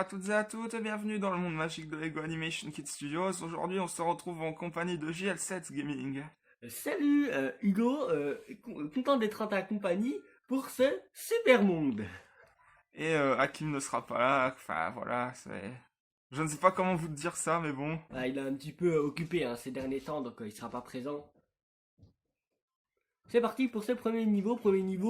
toutes et à toutes, bienvenue dans le monde magique de Lego Animation Kit Studios. Aujourd'hui, on se retrouve en compagnie de JL7 Gaming. Salut Hugo, content d'être en ta compagnie pour ce super monde. Et Hakim ne sera pas là, enfin voilà, c'est... Je ne sais pas comment vous dire ça, mais bon. Ah, il est un petit peu occupé ces derniers temps, donc il sera pas présent. C'est parti pour ce premier niveau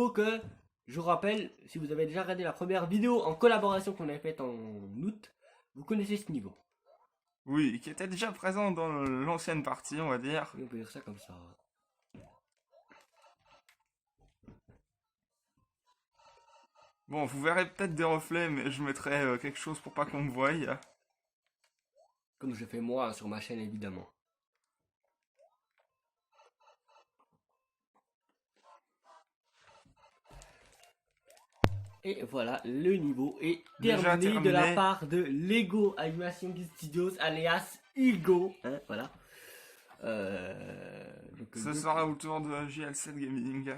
que, je vous rappelle, si vous avez déjà regardé la première vidéo en collaboration qu'on avait faite en août, vous connaissez ce niveau. Oui, qui était déjà présent dans l'ancienne partie, on va dire. Oui, on peut dire ça comme ça. Bon, vous verrez peut-être des reflets, mais je mettrai quelque chose pour pas qu'on me voie. Comme je fais moi sur ma chaîne évidemment. Et voilà, le niveau est terminé de la part de Lego Animation Studios, alias Hugo. Hein, voilà. Ce sera au tour de JL7 Gaming.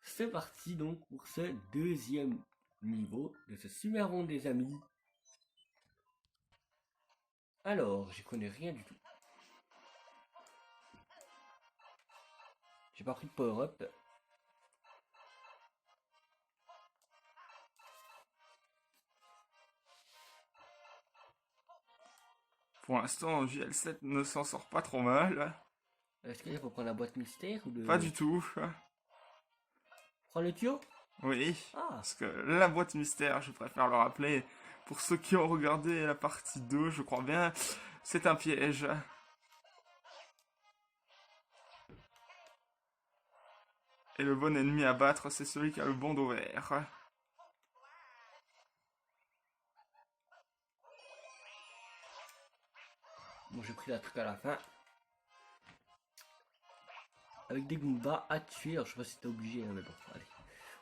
C'est parti donc pour ce deuxième niveau de ce super monde des amis. Alors, j'y connais rien du tout. J'ai pas pris de power-up. Pour l'instant, JL7 ne s'en sort pas trop mal. Est-ce qu'il faut prendre la boîte mystère ou Pas du tout. Prends le tuyau? Oui, Ah. Parce que la boîte mystère, je préfère le rappeler, pour ceux qui ont regardé la partie 2, je crois bien, c'est un piège. Et le bon ennemi à battre, c'est celui qui a le bandeau vert. Bon, j'ai pris la truc à la fin. Avec des Goombas à tuer. Alors, je sais pas si t'es obligé, hein, mais bon, allez.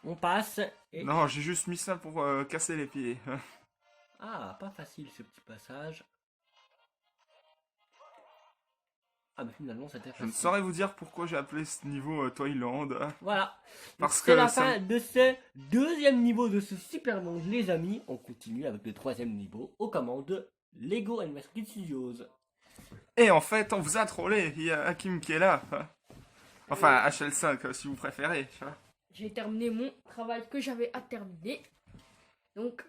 On passe. Et... Non, j'ai juste mis ça pour casser les pieds. Ah, pas facile ce petit passage. Ah, mais finalement, c'était facile. Je ne saurais vous dire pourquoi j'ai appelé ce niveau Toyland. Voilà. Parce c'est que la fin de ce deuxième niveau de ce super monde, les amis. On continue avec le troisième niveau aux commandes Lego Animation Studios. Et en fait, on vous a trollé. Il y a Hakim qui est là. Enfin, HL5 si vous préférez. J'ai terminé mon travail que j'avais à terminer. Donc,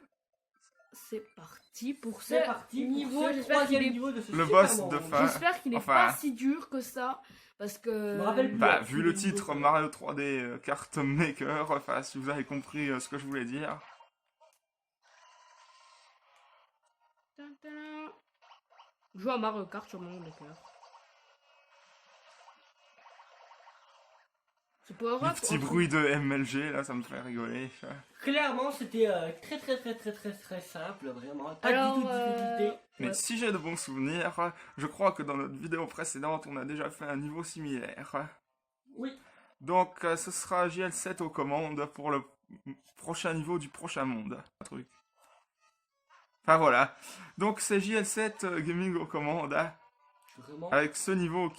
c'est parti pour ce niveau. J'espère qu'il est... niveau de ce Le super boss monde. de fin. J'espère qu'il n'est pas si dur que ça. Parce que... Je me rappelle plus. Bah, vu le titre Mario 3D Kart Maker, enfin, si vous avez compris ce que je voulais dire. Je joue à Mario Kart sur mon cœur. Les petits bruits de MLG, là, ça me fait rigoler. Clairement, c'était très simple, vraiment. Pas du tout de difficulté. Mais si j'ai de bons souvenirs, je crois que dans notre vidéo précédente, on a déjà fait un niveau similaire. Oui. Donc, ce sera JL7 aux commandes pour le prochain niveau du prochain monde. Enfin, voilà. Donc, c'est JL7 Gaming aux commandes. Vraiment. Avec ce niveau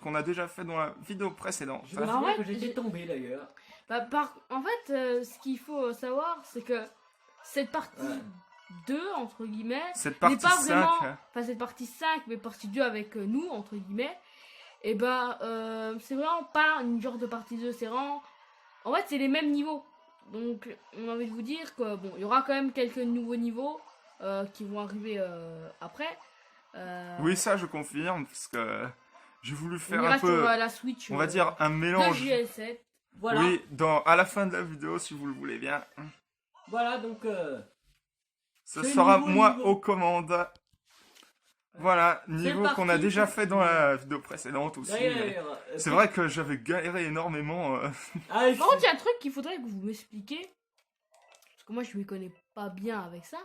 qu'on a déjà fait dans la vidéo précédente. Je me souviens que j'étais tombé d'ailleurs. Bah, en fait, ce qu'il faut savoir, c'est que cette partie 2, entre guillemets, cette partie n'est pas 5, vraiment... Enfin, cette partie 5, mais partie 2 avec nous, entre guillemets, et bah, c'est vraiment pas une genre de partie 2, c'est vraiment... En fait, c'est les mêmes niveaux. Donc, on a envie de vous dire que, bon, il y aura quand même quelques nouveaux niveaux qui vont arriver après. Oui, ça je confirme, parce que j'ai voulu faire on un peu, sur, la Switch, on va dire, un mélange. De JL7. Voilà. Oui, à la fin de la vidéo, si vous le voulez bien. Voilà, donc... ce sera moi aux commandes. Voilà, niveau qu'on a déjà fait dans la vidéo précédente aussi. C'est vrai que j'avais galéré énormément. Par contre, il y a un truc qu'il faudrait que vous m'expliquiez. Parce que moi, je ne m'y connais pas bien avec ça.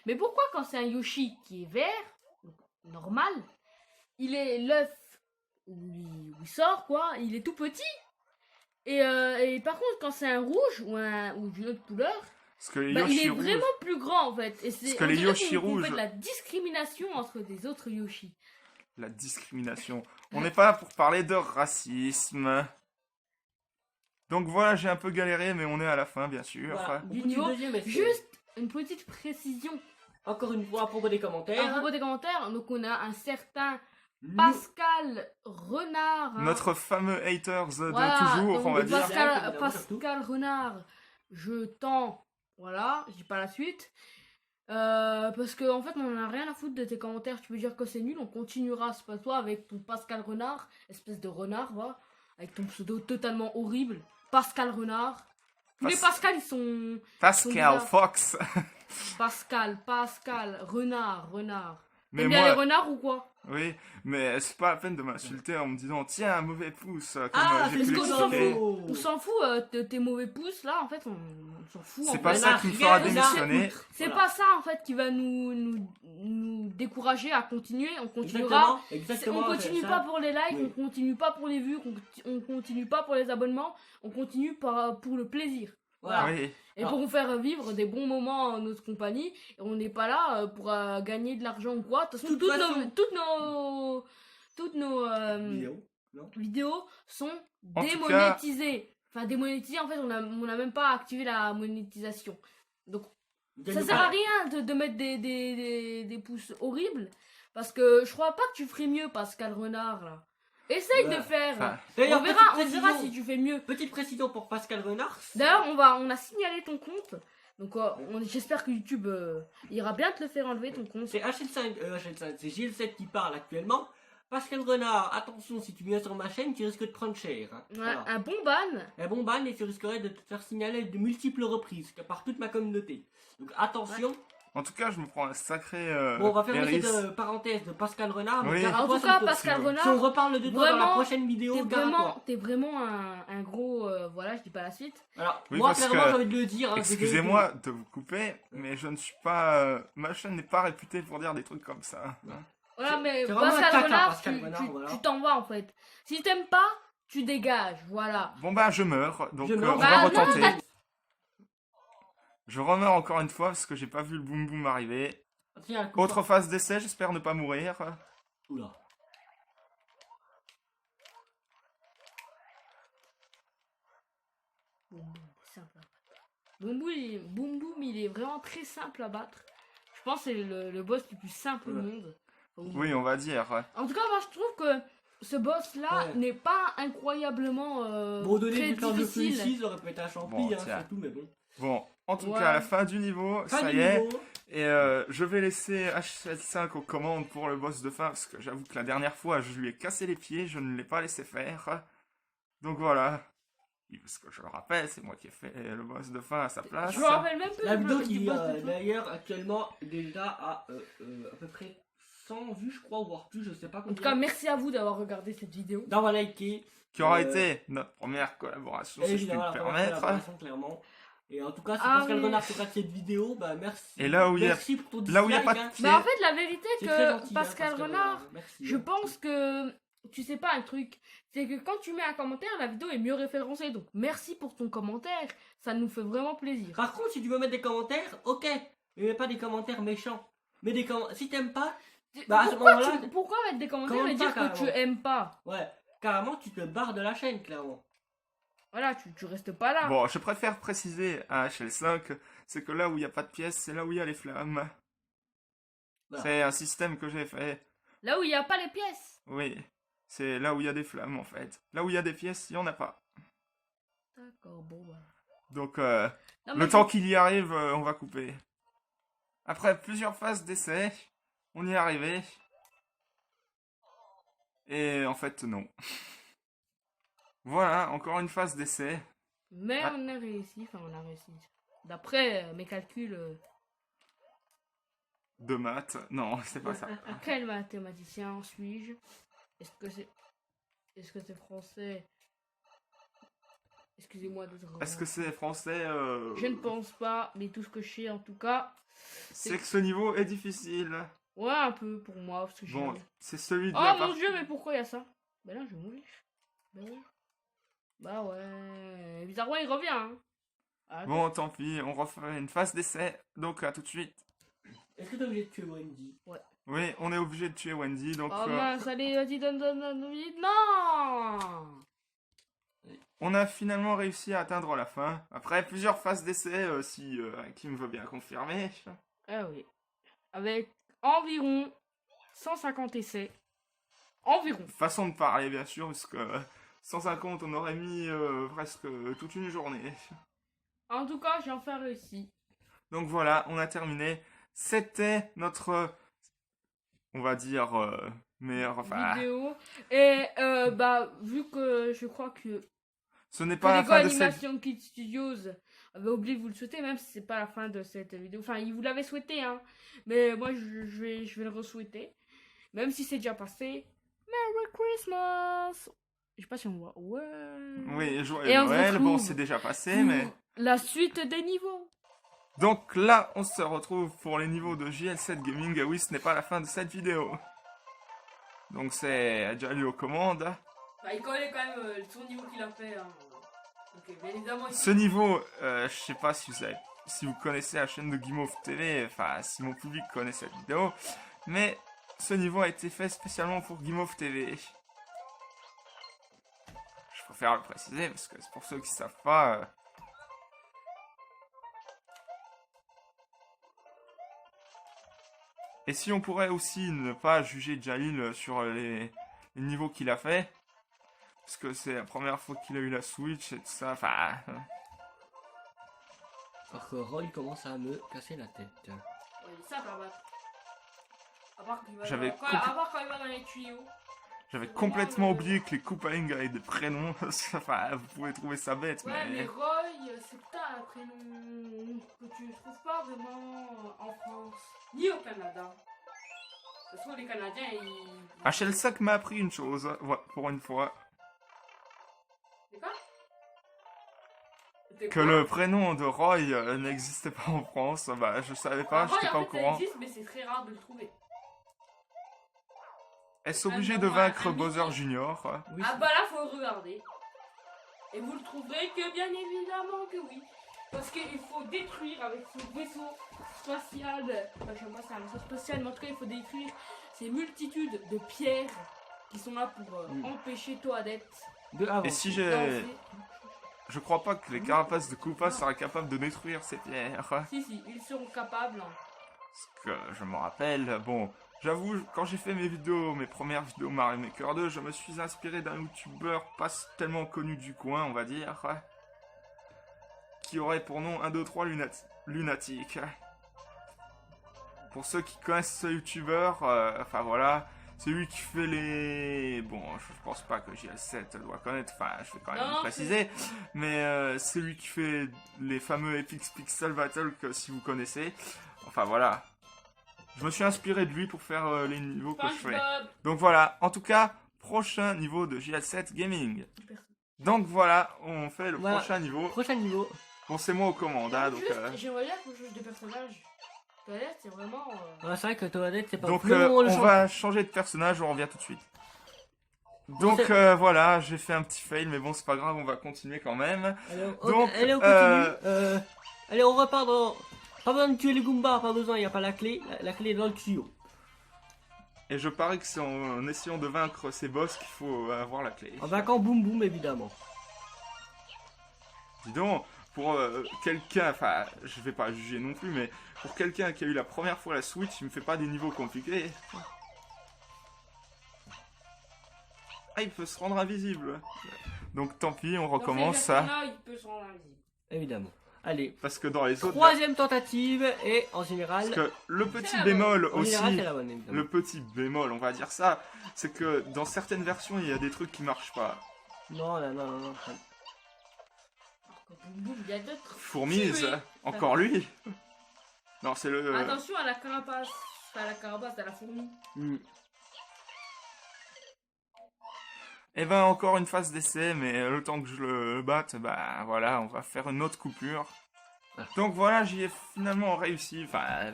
Mais pourquoi quand c'est un Yoshi qui est vert, normal, il est l'œuf où il sort, quoi, il est tout petit. Et par contre, quand c'est un rouge ou d'une autre couleur, il est vraiment plus grand en fait. Et c'est que les Yoshi rouges. On fait de la discrimination entre des autres Yoshi. La discrimination. On n'est pas là pour parler de racisme. Donc voilà, j'ai un peu galéré, mais on est à la fin, bien sûr. Voilà, du niveau. Juste une petite précision Encore une fois, à propos des à commentaires. propos des commentaires. Donc, on a un certain nous- Pascal Renard. hein. Notre fameux haters de Voilà, toujours, donc on va dire. Évidemment, Pascal Renard, je t'en. Voilà, je dis pas la suite. Parce que en fait, on en a rien à foutre de tes commentaires. Tu peux dire que c'est nul, on continuera, c'est pas toi, avec ton Pascal Renard, espèce de renard, va, avec ton pseudo totalement horrible. Pascal Renard. Tous les Pascal, ils sont. Pascal bizarres. Fox. Pascal, Renard. Mais T'aimes bien moi, les renards ou quoi? oui, mais c'est pas la peine de m'insulter en me disant tiens, un mauvais pouce, comme Ah, j'ai c'est pu ce qu'on l'expliquer. On s'en fout de tes mauvais pouces là, en fait, on s'en fout. en C'est fait. pas ça qui me fera démissionner. C'est Voilà. pas ça en fait qui va nous décourager à continuer. On continuera. Exactement. On continue ça. pas pour les likes, Oui. on continue pas pour les vues, on continue pas pour les abonnements, on continue pour le plaisir. Voilà. Oui. Et Alors. pour vous faire vivre des bons moments en notre compagnie. Et on n'est pas là pour gagner de l'argent ou quoi. De toute façon, Toute façon. toutes nos Vidéo. Non. vidéos sont En tout démonétisées. Enfin, démonétisées, en fait, on a même pas activé la monétisation. Donc, ça sert à rien de mettre des pouces horribles. Parce que je crois pas que tu ferais mieux, Pascal Renard, là. Essaye Ouais. de faire. Enfin, D'ailleurs, On petite verra précision- si tu fais mieux. Petite précision pour Pascal Renard. D'ailleurs, on a signalé ton compte. Donc, j'espère que YouTube ira bien te le faire enlever ton compte. C'est HL5, c'est GL7 qui parle actuellement. Pascal Renard, attention, si tu viens sur ma chaîne, tu risques de prendre cher. Hein. Ouais, Voilà. un bon ban. Un bon ban et tu risquerais de te faire signaler de multiples reprises par toute ma communauté. Donc attention. en tout cas, je me prends un sacré Bon, on va fermer Harris. cette parenthèse de Pascal Renard. Oui. mais En toi, tout ça cas, me- Pascal si on- Si on Renard, reparle de toi dans la vraiment, prochaine vidéo, garde-toi. t'es vraiment un gros. Voilà, je dis pas la suite. Alors, Oui, moi, parce clairement, que- j'ai envie de le dire. hein, Excusez-moi de vous couper, mais je ne suis pas. Ma chaîne n'est pas réputée pour dire des trucs comme ça. Voilà, mais c'est vraiment un Pascal caca, Renard, Pascal Renard, voilà. tu t'en vas en fait. Si t'aimes pas, tu dégages. Voilà. Bon bah je meurs, donc Je meurs. on Bah, va non, retenter. t'as- Je remeurs encore une fois parce que j'ai pas vu le boum boum arriver. Tiens, coupe Autre phase d'essai, j'espère ne pas mourir. pas. Oula. Boum boum, c'est simple à battre. Boum boum, il est vraiment très simple à battre. Je pense que c'est le boss le plus simple au Ouais. monde. Oui, on va dire. En tout cas, moi je trouve que ce boss là Ouais. n'est pas incroyablement Bon, donné très du temps de feu difficile. ici, ça aurait pu être un champi, Bon, hein, tiens. c'est tout, mais bon. Bon, en tout Ouais. cas, à la fin du niveau, Fin ça du y est. niveau. Et je vais laisser HL5 aux commandes pour le boss de fin parce que j'avoue que la dernière fois, je lui ai cassé les pieds, je ne l'ai pas laissé faire. Donc voilà. Oui, parce que je le rappelle, c'est moi qui ai fait le boss de fin à sa place. Je me rappelle même plus La du vidéo du qui boss de fin. d'ailleurs actuellement est déjà à peu près 100 vues je crois, voire plus, je sais pas En combien. tout cas, merci à vous d'avoir regardé cette vidéo. D'avoir liké. Qui aura été notre première collaboration, si je puis Évidemment, me la première permettre. collaboration, clairement. Et en tout cas, si Ah Pascal oui. Renard te regarde cette vidéo, bah merci. Et là où il y a- merci pour ton dislike. là où il y a pas de hein. pied. Mais en fait, la vérité C'est très que gentil, hein, Pascal Renard, Merci. je hein. pense que tu sais pas un truc, c'est que quand tu mets un commentaire, la vidéo est mieux référencée. Donc merci pour ton commentaire, ça nous fait vraiment plaisir. Par contre, si tu veux mettre des commentaires, ok. Mais mets pas des commentaires méchants. Mais des commentaires. Si t'aimes pas, bah, à ce moment-là- Pourquoi mettre des commentaires Commente et dire pas, que tu carrément. aimes pas? ouais, carrément, tu te barres de la chaîne, clairement. Voilà, tu restes pas là. Bon, je préfère préciser à HL5, c'est que là où il n'y a pas de pièces, c'est là où il y a les flammes. Voilà. C'est un système que j'ai fait. Là où il n'y a pas les pièces. Oui, c'est là où il y a des flammes en fait. Là où il y a des pièces, il n'y en a pas. D'accord, bon bah. Donc, Non, mais le temps qu'il y arrive, on va couper. Après plusieurs phases d'essai, on y est arrivé. Et en fait, non. Voilà, encore une phase d'essai. Mais Ah. on a réussi, enfin on a réussi. D'après mes calculs, De maths. Non, c'est pas ça. quel mathématicien suis-je? Est-ce que c'est français? Excusez-moi de Est-ce que c'est français Je ne pense pas, mais tout ce que je sais en tout cas, C'est que ce niveau est difficile. ouais un peu pour moi parce que j'ai. Bon, c'est celui de Oh la mon partie. dieu, mais pourquoi il y a ça? Ben là je vais mourir. Ben ouais. Bah ouais. Bizarrement il revient. Hein. Ah, Bon, tant pis, on refait une phase d'essai. Donc, à tout de suite. Est-ce que t'es obligé de tuer Wendy? Oui, on est obligé de tuer Wendy, donc... Oh mince, allez, vas-y, donne vite. Non! On a finalement réussi à atteindre la fin, après plusieurs phases d'essai, si Kim veut bien confirmer. Ah oui. Avec environ 150 essais. Environ. Façon de parler, bien sûr, parce que 150, on aurait mis presque toute une journée. En tout cas, j'ai enfin réussi. Donc voilà, on a terminé. C'était notre, on va dire, meilleur... Enfin, Vidéo. Et vu que je crois que ce n'est pas la Lego fin de cette... Animation Kid Studios avait oublié de vous le souhaiter, même si c'est pas la fin de cette vidéo. Enfin, il vous l'avait souhaité, hein. Mais moi, je vais le re-souhaiter. Même si c'est déjà passé. Merry Christmas! Je sais pas si on voit. Ouais. Oui, joyeux Et on se Noël, bon, retrouve c'est déjà passé, pour mais... la suite des niveaux. Donc là, on se retrouve pour les niveaux de JL7 Gaming. Et oui, ce n'est pas la fin de cette vidéo. Donc c'est Adjali aux commandes. Bah, il connaît quand même son niveau qu'il a fait. Hein. Ok, bien évidemment. Ce niveau, je sais pas si vous connaissez la chaîne de Guimauve TV, enfin si mon public connaît cette vidéo, mais ce niveau a été fait spécialement pour Guimauve TV. Je préfère le préciser parce que c'est pour ceux qui savent pas. Et si on pourrait aussi ne pas juger Jalil sur les niveaux qu'il a fait, parce que c'est la première fois qu'il a eu la Switch et tout ça, enfin... Alors que Roy commence à me casser la tête. Ouais, il est simple à battre. À part quand il va dans les tuyaux. J'avais complètement oublié que les Koopaling avaient des prénoms. Enfin, vous pouvez trouver ça bête, Ouais, mais mais... Roy, c'est pas un prénom que tu ne trouves pas vraiment en France, ni au Canada. De toute façon, les Canadiens, ils... HL5 m'a appris une chose, pour une fois. C'est quoi? Que le prénom de Roy n'existait pas en France. Bah, je savais pas, Roy, j'étais pas en au fait, courant. ça existe, mais c'est très rare de le trouver. Est-ce obligé de vaincre Bowser Junior? Oui, Ah bah là, faut le regarder. Et vous le trouverez que bien évidemment que oui. Parce qu'il faut détruire avec ce vaisseau spatial. Enfin, je sais pas si c'est un vaisseau spatial, mais en tout cas, il faut détruire ces multitudes de pierres qui sont là pour empêcher Toadette de avant. Et si d'avancer. Je crois pas que les carapaces de Koopa seraient capables de détruire ces pierres. Si, ils seront capables. Parce que je me rappelle, bon, j'avoue, quand j'ai fait mes premières vidéos Mario Maker 2, je me suis inspiré d'un youtubeur pas tellement connu du coin, on va dire, qui aurait pour nom 1, 2, 3 Lunatic. Pour ceux qui connaissent ce youtubeur, enfin voilà, c'est lui qui fait les... Bon, je pense pas que JL7 doit connaître, enfin je vais quand même le préciser, mais c'est lui qui fait les fameux Epic Pixel Battle que si vous connaissez, enfin voilà. Je me suis inspiré de lui pour faire les niveaux que je fais. Donc voilà, en tout cas, prochain niveau de JL7 Gaming. Donc voilà, on fait le prochain niveau. Prochain niveau. Bon, c'est moi aux commandes, hein, donc... J'aimerais bien qu'on change de personnage. Toadette, c'est vraiment... Ouais, c'est vrai que Toadette, c'est pas Donc plus long, on va changer de personnage, on revient tout de suite. Donc voilà, j'ai fait un petit fail, mais bon, c'est pas grave, on va continuer quand même. Donc, allez, on continue. Allez, on repart dans... Pas besoin de tuer les Goombas, pas besoin, il n'y a pas la clé. La clé est dans le tuyau. Et je parie que c'est en essayant de vaincre ces boss qu'il faut avoir la clé. En vainquant Boum Boum, évidemment. Dis donc, pour quelqu'un, enfin, je vais pas juger non plus, mais pour quelqu'un qui a eu la première fois la Switch, il me fait pas des niveaux compliqués. Ah, il peut se rendre invisible. Donc tant pis, on recommence ça. Il peut se rendre invisible. Évidemment. Allez. Parce que dans les autres... Troisième tentative, et en général... Parce que le petit bémol aussi, la bonne, évidemment. le petit bémol, on va dire ça, c'est que dans certaines versions, il y a des trucs qui marchent pas. Non. Il y a d'autres... Fourmise, encore lui. Non, c'est le... Attention à la carapace. Pas à la carapace, à la fourmi. Et ben encore une phase d'essai, mais le temps que je le batte, bah voilà, on va faire une autre coupure. Donc voilà, j'y ai finalement réussi, enfin,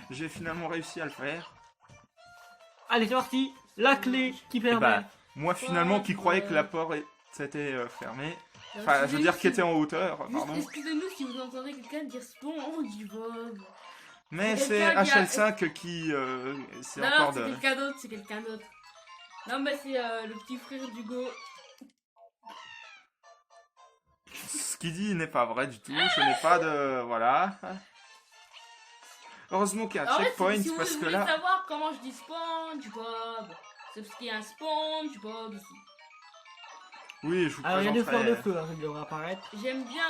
j'ai finalement réussi à le faire. Allez, c'est parti. La clé qui permet... Bah, moi finalement qui croyais que la porte était fermée, enfin je veux dire qui était en hauteur, pardon. Excusez-nous si vous entendez quelqu'un dire spawn, du vol. Mais c'est HL5 qui... c'est encore de... c'est quelqu'un d'autre. Non mais c'est le petit frère d'Hugo. qu'il dit n'est pas vrai du tout. Je n'ai pas de... Voilà. Heureusement qu'il y a un En fait, checkpoint, si vous parce que voulez là... savoir comment je dis SpongeBob, c'est parce qu'il y a un SpongeBob ici. Oui, je vous Alors, il y a deux fleurs de présenterai... feu hein, qui devraient apparaître. J'aime bien...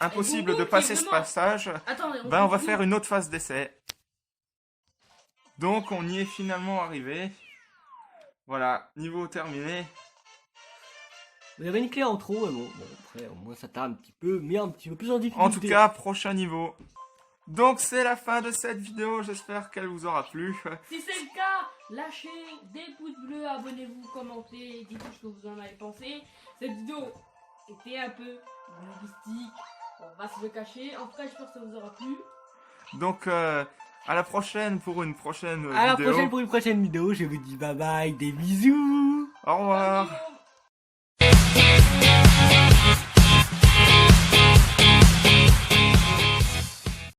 Impossible Et de Boubou, passer qui est ce vraiment- passage. Attendez, Ben, on va continue. faire une autre phase d'essai. Donc, on y est finalement arrivé. Voilà, niveau terminé. Vous avez une clé en trop, mais bon, après, au moins ça t'a un petit peu mis un petit peu plus en difficulté. En tout cas, prochain niveau. Donc, c'est la fin de cette vidéo. J'espère qu'elle vous aura plu. Si c'est le cas, lâchez des pouces bleus, abonnez-vous, commentez, dites-nous ce que vous en avez pensé. Cette vidéo était un peu linguistique, on va se le cacher. En tout cas, j'espère que ça vous aura plu. Donc, à la prochaine pour une prochaine À la vidéo. prochaine pour une prochaine vidéo, je vous dis bye bye, des bisous. Au revoir. Adieu.